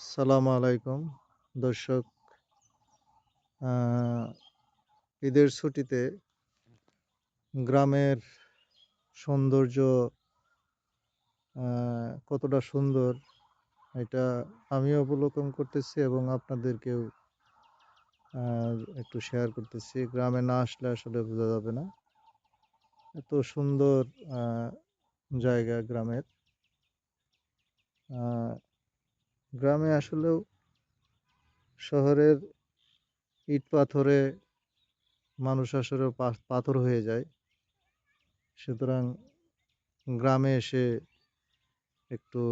আসসালামু আলাইকুম দর্শক। আহ, ঈদের ছুটিতে গ্রামের সৌন্দর্য কতটা সুন্দর এটা আমি অবলোকন করতেছি এবং আপনাদেরকেও একটু শেয়ার করতেছি। গ্রামে না আসলে আসলে বোঝা যাবে না এত সুন্দর আহ, জায়গা গ্রামের। আহ, গ্রামে আসলেও শহরের ইট পাথরে মানুষ আসলে পাথর হয়ে যায়, সুতরাং গ্রামে এসে একটু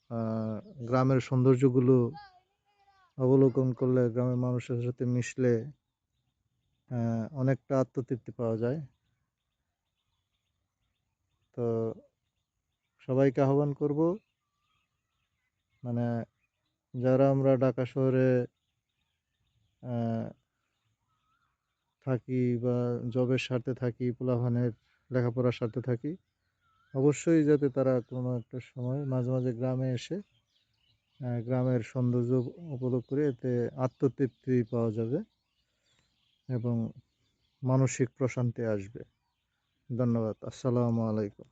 আহ, গ্রামের সৌন্দর্যগুলো অবলোকন করলে, গ্রামের মানুষের সাথে মিশলে অনেকটা আত্মতৃপ্তি পাওয়া যায়। তো সবাইকে আহ্বান করব, মানে যারা আমরা ঢাকা শহরে আহ, থাকি বা জবের স্বার্থে থাকি, পোলাপানের লেখাপড়ার স্বার্থে থাকি, অবশ্যই যাতে তারা কোনো একটা সময় মাঝে মাঝে গ্রামে এসে গ্রামের সৌন্দর্য উপভোগ করে, এতে আত্মতৃপ্তি পাওয়া যাবে এবং মানসিক প্রশান্তি আসবে। ধন্যবাদ। আসসালামু আলাইকুম।